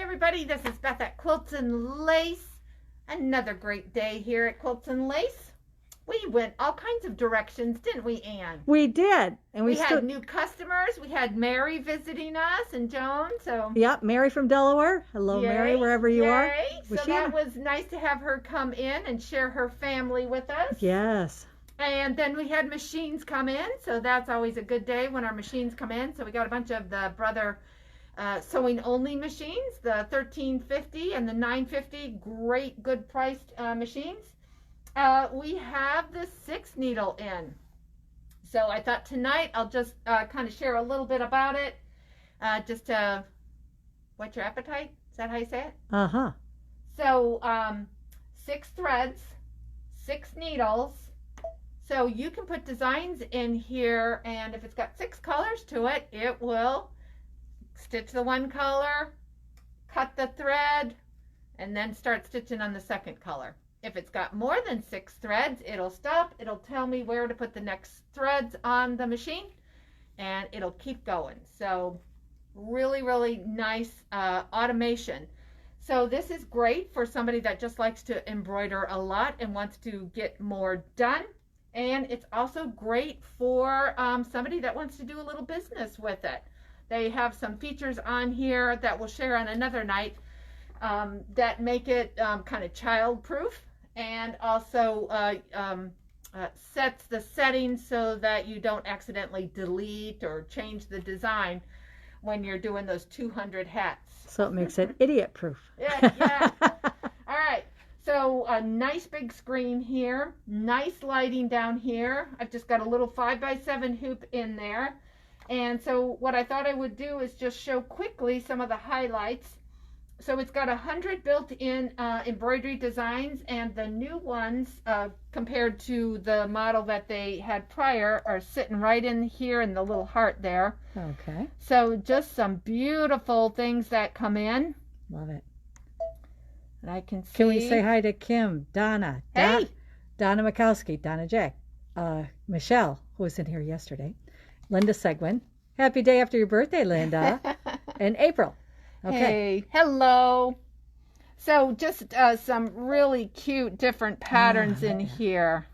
everybody, this is Beth at Quilts and Lace. Another great day here at Quilts and Lace. We went all kinds of directions, didn't we, Ann? We did. And we had new customers. We had Mary visiting us and Joan. Yep, Mary from Delaware. Hello, yay, Mary, wherever you are. That was nice to have her come in and share her family with us. Yes. And then we had machines come in, so that's always a good day when our machines come in. So we got a bunch of the Brother sewing only machines, the 1350 and the 950, great, good priced machines. We have the 6 needle in. So I thought tonight I'll just kind of share a little bit about it. Just to whet your appetite. Is that how you say it? Uh-huh. So 6 threads, 6 needles. So you can put designs in here, and if it's got 6 colors to it, it will stitch the one color, cut the thread, and then start stitching on the second color. If it's got more than 6 threads, it'll stop. It'll tell me where to put the next threads on the machine, and it'll keep going. So really, really nice automation. So this is great for somebody that just likes to embroider a lot and wants to get more done. And it's also great for somebody that wants to do a little business with it. They have some features on here that we'll share on another night that make it kind of child-proof, and also sets the settings so that you don't accidentally delete or change the design when you're doing those 200 hats. So it makes it idiot-proof. Yeah. All right. So a nice big screen here, nice lighting down here. I've just got a little 5x7 hoop in there. And so what I thought I would do is just show quickly some of the highlights. So it's got 100 built-in embroidery designs, and the new ones compared to the model that they had prior are sitting right in here in the little heart there. Okay. So just some beautiful things that come in. Love it. And I can see. Can we say hi to Kim, Donna, hey, Donna Mikowski, Donna J, Michelle, who was in here yesterday, Linda Seguin. Happy day after your birthday, Linda. And April. Okay. Hey, hello. So just some really cute different patterns in here.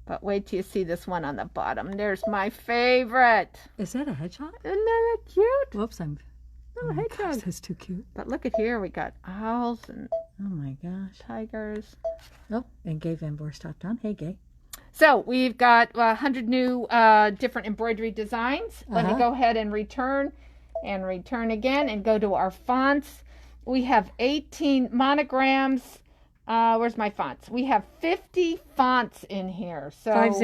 But wait till you see this one on the bottom. There's my favorite. Is that a hedgehog? Isn't that cute? Whoops, Oh, hedgehog. Gosh, that's too cute. But look at here. We got owls and oh my gosh, tigers. Oh, and Gay Van Boerstopt on. Hey, Gay. So we've got 100 new different embroidery designs. Let me go ahead and return again and go to our fonts. We have 18 monograms. Where's my fonts? We have 50 fonts in here. So 50?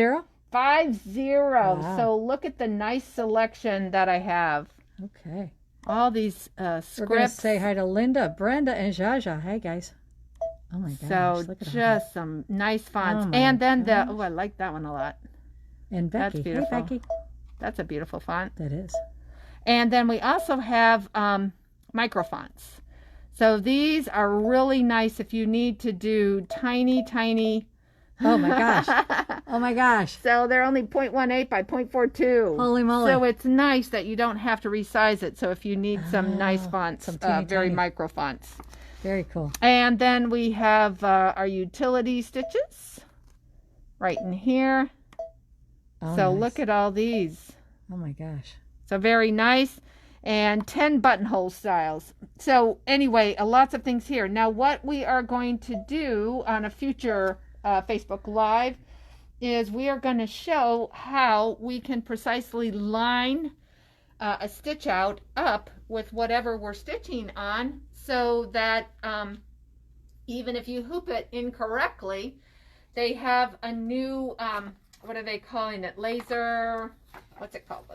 50. Wow. So look at the nice selection that I have. Okay. All these scripts. We're going to say hi to Linda, Brenda, and Jaja. Hey, guys. Oh, my gosh. So look at just some nice fonts. Oh and then gosh. I like that one a lot. And Becky. That's beautiful. Hey, Becky. That's a beautiful font. That is. And then we also have micro fonts. So these are really nice if you need to do tiny. Oh my gosh. Oh my gosh. So they're only 0.18 by 0.42. Holy moly. So it's nice that you don't have to resize it. So if you need some nice fonts, some very tiny. micro fonts. Very cool. And then we have our utility stitches right in here. Oh, So nice. look at all these. Oh my gosh. So very nice. And 10 buttonhole styles. So anyway, lots of things here. Now what we are going to do on a future Facebook Live is we are going to show how we can precisely line a stitch out up with whatever we're stitching on, so that even if you hoop it incorrectly, they have a new, what are they calling it? Laser, what's it called?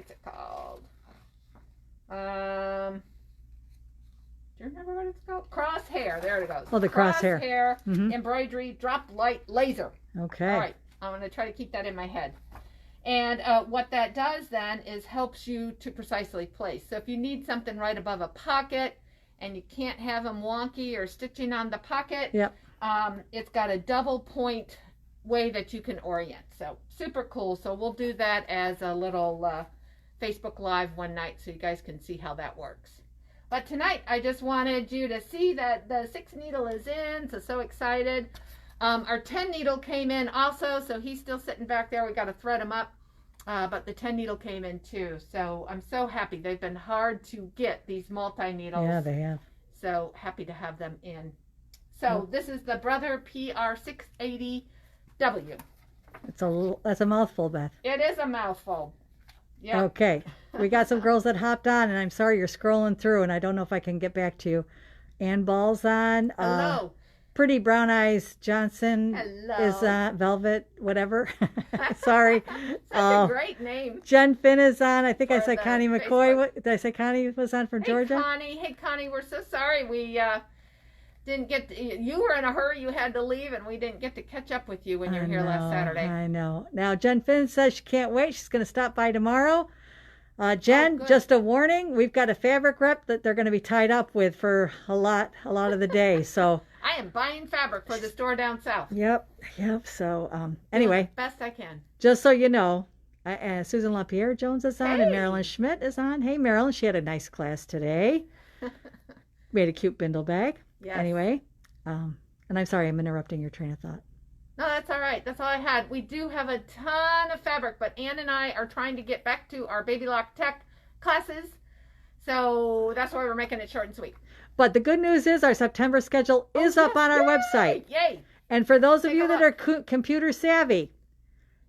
Do you remember what it's called? Crosshair. There it goes. Oh, the crosshair. Crosshair embroidery drop light laser. Okay. All right. I'm going to try to keep that in my head. And what that does then is helps you to precisely place. So if you need something right above a pocket and you can't have them wonky or stitching on the pocket, Yep. It's got a double point way that you can orient. So super cool. So we'll do that as a little Facebook Live one night so you guys can see how that works. But tonight, I just wanted you to see that the 6 needle is in, so excited. Our 10 needle came in also, so he's still sitting back there. We got to thread him up. But the 10 needle came in too. So I'm so happy. They've been hard to get, these multi-needles. Yeah, they have. So happy to have them in. So this is the Brother PR680W. That's a mouthful, Beth. It is a mouthful. Yeah. Okay. We got some girls that hopped on, and I'm sorry you're scrolling through, and I don't know if I can get back to you. Ann Ball's on. Hello. Pretty Brown Eyes Johnson Hello. is Velvet, whatever. Sorry. Such a great name. Jen Finn is on. I think I For said the Connie McCoy. Did I say Connie was on from Georgia? Hey, Connie, we're so sorry. We didn't get to, you were in a hurry. You had to leave, and we didn't get to catch up with you when you were here last Saturday. I know. Now, Jen Finn says she can't wait. She's going to stop by tomorrow. Jen, just a warning. We've got a fabric rep that they're going to be tied up with for a lot of the day. So I am buying fabric for the store down south. Yep. So anyway, best I can. Just so you know, Susan LaPierre Jones is on, Hey. and Marilyn Schmidt is on. Hey, Marilyn, she had a nice class today. Made a cute bindle bag. Yes. Anyway, and I'm sorry I'm interrupting your train of thought. No, that's all right. That's all I had. We do have a ton of fabric, but Ann and I are trying to get back to our Baby Lock Tech classes. So that's why we're making it short and sweet. But the good news is our September schedule is up on our website. Yay! And for those of Take you a that are computer savvy,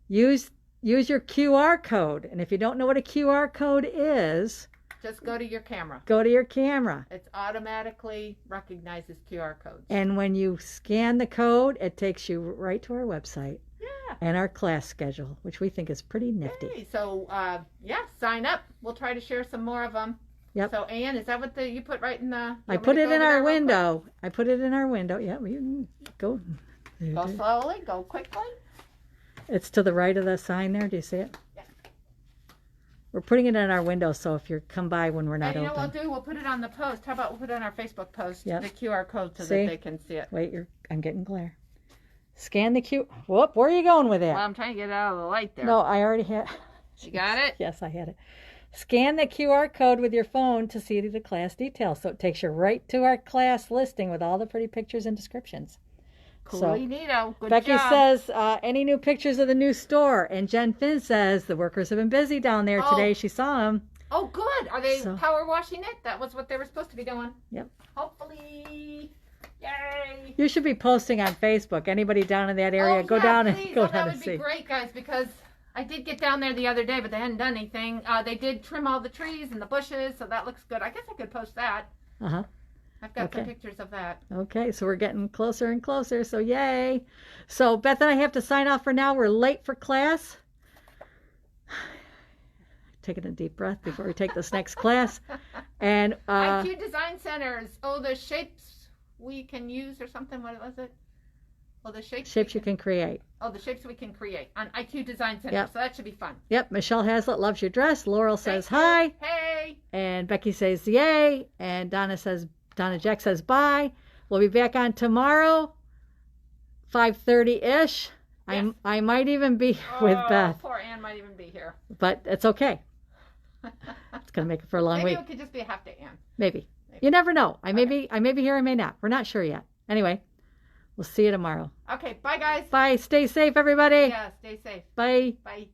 use your QR code. And if you don't know what a QR code is, Just go to your camera. go to your camera. It automatically recognizes QR codes. And when you scan the code, it takes you right to our website Yeah. and our class schedule, which we think is pretty nifty. Yay. So, sign up. We'll try to share some more of them. Yep. So, Ann, is that what you put right in the... I put it in our window. I put it in our window. Yeah, we can go. Go slowly. Go quickly. It's to the right of the sign there. Do you see it? Yeah. We're putting it in our window, so if you come by when we're not And you know open. what we'll do? We'll put it on the post. How about we'll put it on our Facebook post, Yep. the QR code, so See? that they can see it. Wait, I'm getting glare. Scan the Q. Whoop, where are you going with that? Well, I'm trying to get it out of the light there. No, I already had. You got it? Yes, I had it. Scan the QR code with your phone to see the class details. So it takes you right to our class listing with all the pretty pictures and descriptions. Coolly neato. Good Becky job. says, any new pictures of the new store? And Jen Finn says, the workers have been busy down there today. She saw them. Oh, good. Are they So- power washing it? That was what they were supposed to be doing. Yep. Hopefully. Yay. You should be posting on Facebook. Anybody down in that area, go down please. and go That down would and be see. great, guys, because I did get down there the other day, but they hadn't done anything. They did trim all the trees and the bushes, so that looks good. I guess I could post that. Uh-huh. I've got some Okay. pictures of that. Okay, so we're getting closer and closer, so yay. So Beth and I have to sign off for now. We're late for class. Taking a deep breath before we take this next class. And IQ Design Centers. Oh, the shapes we can use or something. What was it? Oh, the shapes you can create. Oh, the shapes we can create on IQ Design Center. Yep. So that should be fun. Yep, Michelle Hazlitt loves your dress. Laurel says Thank you. hi. Hey. And Becky says yay. And Donna Jack says bye. We'll be back on tomorrow, 5:30-ish. Yes. I might even be with Beth, Poor Ann might even be here. but it's okay. It's gonna make it for a long Maybe week. it could just be a half day, Ann. Maybe. You never know. I may be here, I may not. We're not sure yet. Anyway, we'll see you tomorrow. Okay, bye guys. Bye. Stay safe, everybody. Yeah, stay safe. Bye. Bye.